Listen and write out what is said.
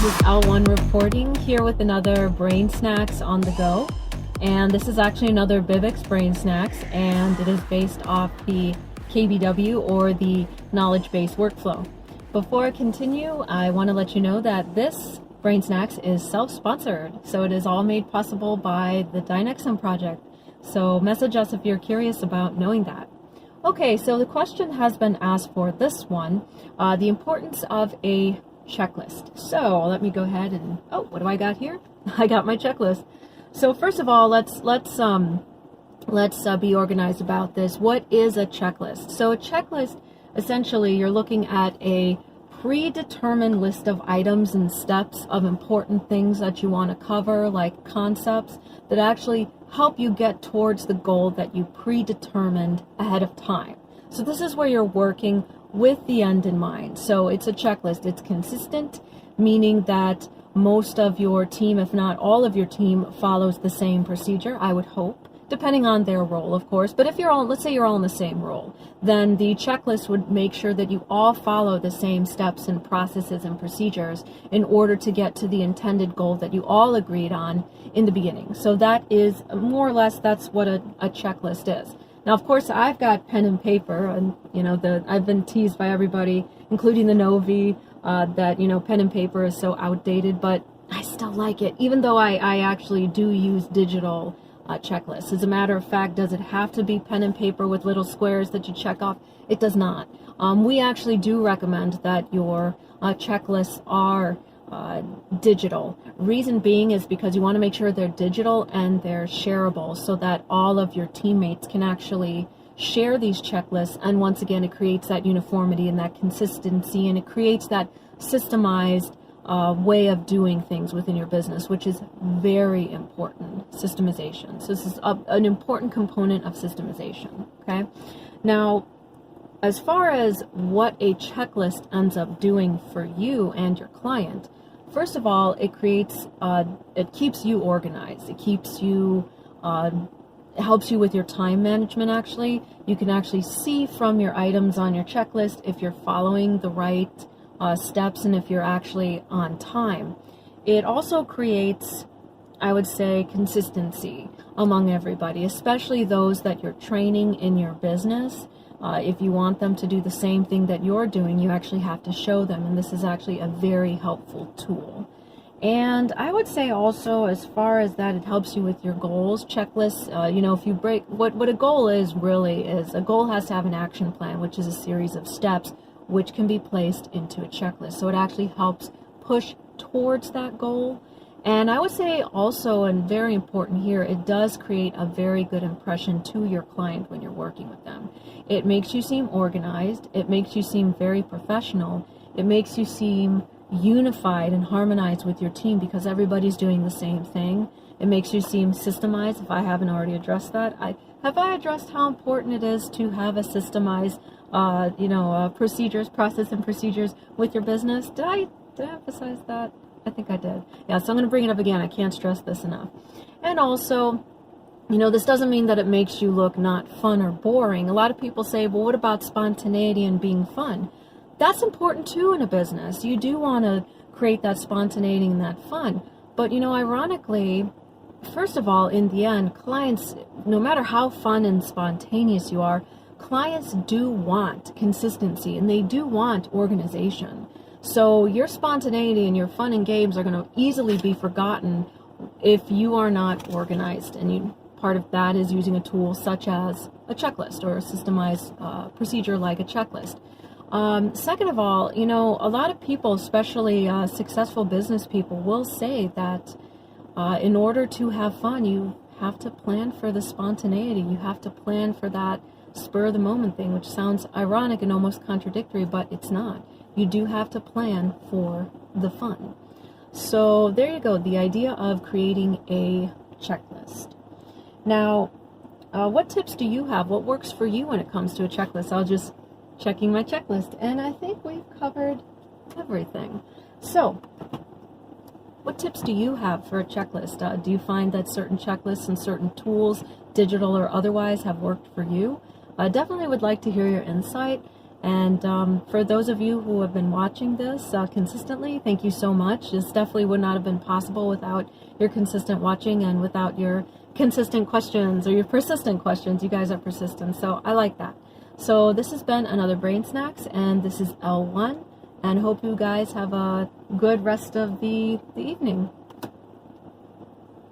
is L1 reporting here with another BrainSnax on the go. And this is actually another BIBX BrainSnax, and it is based off the KBW, or the knowledge-based workflow. Before I continue, I want to let you know that this BrainSnax is self-sponsored, so it is all made possible by the Dynexum project. So message us if you're curious about knowing that. Okay, so the question has been asked for this one, the importance of a checklist. So let me go ahead and, what do I got here? I got my checklist. So first of all, let's be organized about this. What is a checklist? So a checklist, essentially, you're looking at a predetermined list of items and steps of important things that you want to cover, like concepts that actually help you get towards the goal that you predetermined ahead of time. So this is where you're working with the end in mind. So it's a checklist. It's consistent, meaning that most of your team, if not all of your team, follows the same procedure, I would hope, depending on their role, of course. But if you're all, let's say you're all in the same role, then the checklist would make sure that you all follow the same steps and processes and procedures in order to get to the intended goal that you all agreed on in the beginning. So that is more or less, that's what a checklist is. Now, of course, I've got pen and paper, and I've been teased by everybody, including the Novi, that pen and paper is so outdated, but I still like it, even though I actually do use digital checklists. As a matter of fact, does it have to be pen and paper with little squares that you check off? It does not. We actually do recommend that your checklists are digital. Reason being is because you want to make sure they're digital and they're shareable so that all of your teammates can actually share these checklists, and once again it creates that uniformity and that consistency, and it creates that systemized way of doing things within your business, which is very important. Systemization. So this is an important component of systemization. Okay. Now, as far as what a checklist ends up doing for you and your client, first of all, it keeps you organized. It keeps you, it helps you with your time management. Actually, you can actually see from your items on your checklist if you're following the right steps and if you're actually on time. It also creates, I would say, consistency among everybody, especially those that you're training in your business. If you want them to do the same thing that you're doing, you actually have to show them, and this is actually a very helpful tool. And I would say also, as far as that, it helps you with your goals. Checklists, if you break, what a goal is really is, a goal has to have an action plan, which is a series of steps which can be placed into a checklist. So it actually helps push towards that goal. And I would say also, and very important here, it does create a very good impression to your client when you're working with them. It makes you seem organized. It makes you seem very professional. It makes you seem unified and harmonized with your team because everybody's doing the same thing. It makes you seem systemized. If I haven't already addressed that, have I addressed how important it is to have a systemized, process and procedures with your business? Did I emphasize that? I think I did. Yeah, so I'm going to bring it up again. I can't stress this enough. And also, this doesn't mean that it makes you look not fun or boring. A lot of people say, well, what about spontaneity and being fun? That's important too in a business. You do want to create that spontaneity and that fun. But, ironically, first of all, in the end, clients, no matter how fun and spontaneous you are, clients do want consistency and they do want organization. So your spontaneity and your fun and games are going to easily be forgotten if you are not organized. And part of that is using a tool such as a checklist or a systemized procedure like a checklist. Second of all, a lot of people, especially successful business people, will say that in order to have fun, you have to plan for the spontaneity. You have to plan for that spur of the moment thing, which sounds ironic and almost contradictory, but it's not. You do have to plan for the fun. So there you go, the idea of creating a checklist. Now, what tips do you have? What works for you when it comes to a checklist? I'll just checking my checklist, and I think we've covered everything. So, what tips do you have for a checklist? Do you find that certain checklists and certain tools, digital or otherwise, have worked for you? Definitely would like to hear your insight. And for those of you who have been watching this consistently, thank you so much. This definitely would not have been possible without your consistent watching and without your consistent questions or your persistent questions. You guys are persistent, so I like that. So this has been another BrainSnax, and this is L1, and hope you guys have a good rest of the evening.